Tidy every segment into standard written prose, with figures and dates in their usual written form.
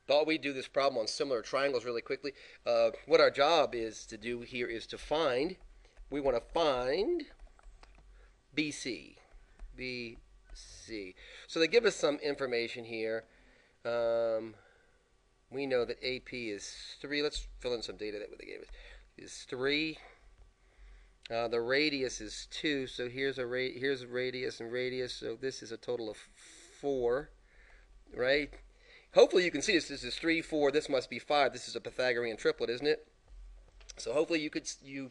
Thought we'd do this problem on similar triangles really quickly. What our job is to do here is to find, we want to find BC. BC. So they give us some information here. We know that AP is 3. Let's fill in some data that they gave us. Is 3. The radius is 2. So here's a here's radius and radius. So this is a total of 4, right? Hopefully you can see this. This is 3, 4. This must be 5. This is a Pythagorean triplet, isn't it? So hopefully you could see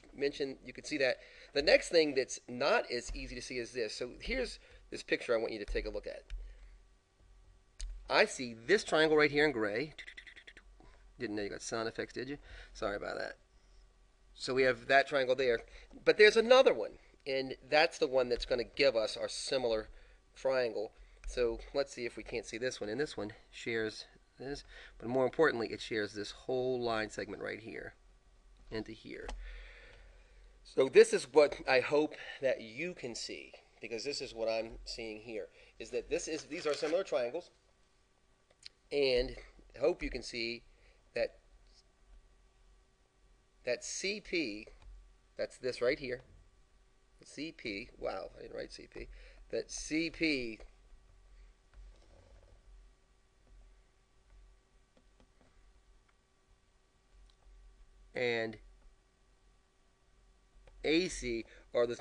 that. The next thing that's not as easy to see is this. So here's this picture I want you to take a look at. I see this triangle right here in gray. Didn't know you got sound effects, did you? Sorry about that. So we have that triangle there. But there's another one, and that's the one that's going to give us our similar triangle. So let's see if we can't see this one. And this one shares this, but more importantly, it shares this whole line segment right here into here. So this is what I hope that you can see, because this is what I'm seeing here, is that these are similar triangles, and I hope you can see that CP, that's this right here, CP, wow, I didn't write CP, that CP and AC are the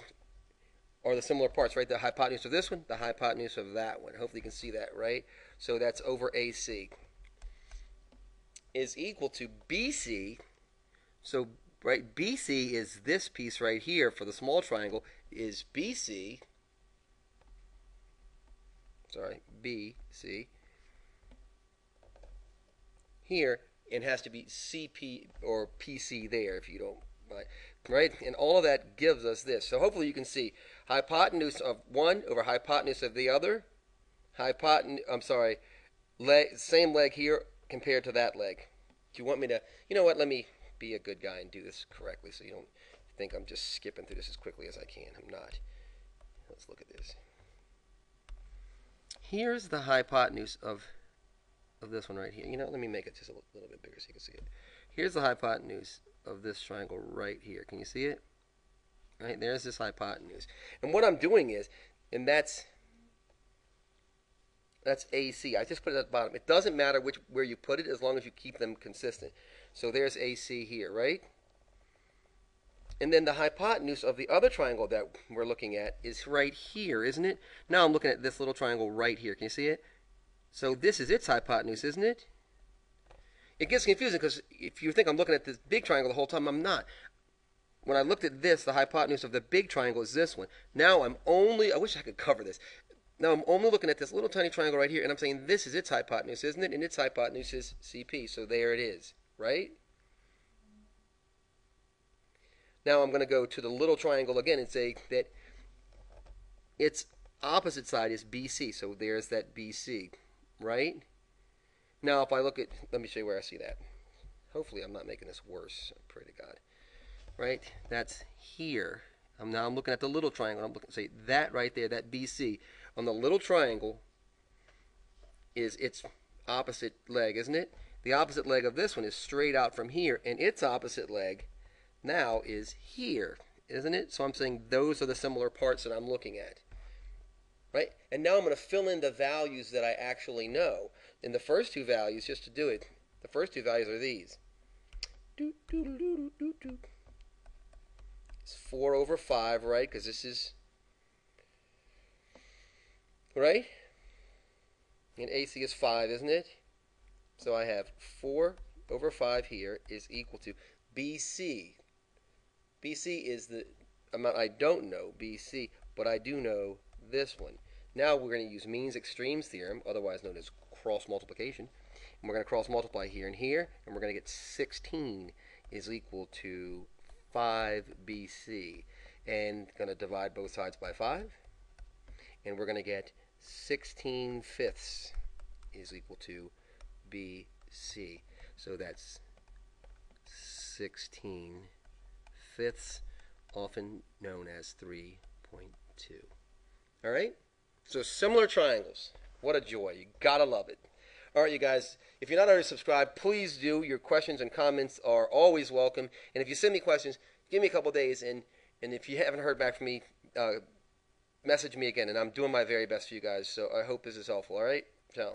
similar parts, right? The hypotenuse of this one, the hypotenuse of that one. Hopefully you can see that, right? So that's over AC is equal to BC. So, right, BC is this piece right here for the small triangle is BC. Sorry, BC here, and has to be CP or PC there if you don't mind. Right? And all of that gives us this. So hopefully you can see hypotenuse of one over hypotenuse of the other. Same leg here compared to that leg. Do you want me to, you know what, let me be a good guy and do this correctly so you don't think I'm just skipping through this as quickly as I can. I'm not. Let's look at this. Here's the hypotenuse of this one right here. You know, let me make it just a little bit bigger so you can see it. Here's the hypotenuse of this triangle right here. Can you see it? Right, there's this hypotenuse. And what I'm doing is, and that's AC. I just put it at the bottom. It doesn't matter where you put it as long as you keep them consistent. So there's AC here, right? And then the hypotenuse of the other triangle that we're looking at is right here, isn't it? Now I'm looking at this little triangle right here. Can you see it? So this is its hypotenuse, isn't it? It gets confusing because if you think I'm looking at this big triangle the whole time, I'm not. When I looked at this, the hypotenuse of the big triangle is this one. Now I wish I could cover this. Now I'm only looking at this little tiny triangle right here, and I'm saying this is its hypotenuse, isn't it? And its hypotenuse is CP, so there it is, right? Now I'm going to go to the little triangle again and say that its opposite side is BC, so there's that BC, right? Now if I look at, let me show you where I see that. Hopefully I'm not making this worse, I pray to God. Right? That's here. I'm looking at the little triangle. I'm looking, say that right there, that BC on the little triangle is its opposite leg, isn't it? The opposite leg of this one is straight out from here, and its opposite leg now is here, isn't it? So I'm saying those are the similar parts that I'm looking at. Right? And now I'm going to fill in the values that I actually know. And the first two values, just to do it, the first two values are these. It's 4 over 5, right? Because this is, right? And AC is 5, isn't it? So I have 4 over 5 here is equal to BC. BC is the amount I don't know, BC, but I do know this one. Now we're going to use means extremes theorem, otherwise known as cross multiplication. And we're going to cross multiply here and here, and we're going to get 16 is equal to 5 BC. And going to divide both sides by 5. And we're going to get 16 fifths is equal to BC. So that's 16 fifths, often known as 3.2. All right? So similar triangles. What a joy. You gotta love it. All right, you guys, if you're not already subscribed, please do. Your questions and comments are always welcome. And if you send me questions, give me a couple days. And if you haven't heard back from me, message me again. And I'm doing my very best for you guys. So I hope this is helpful. All right? Ciao.